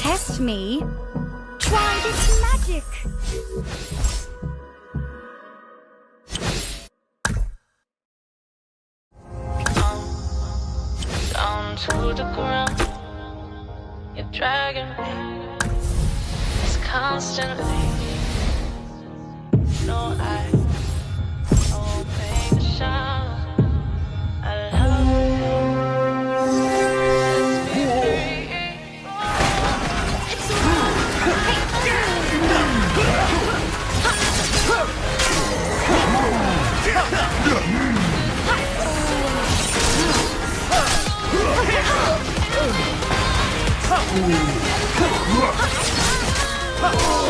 test me? Try this magic! Down to the ground, you're dragging me. It's constantly. No, I won't make a sound. I love you. Sets me free.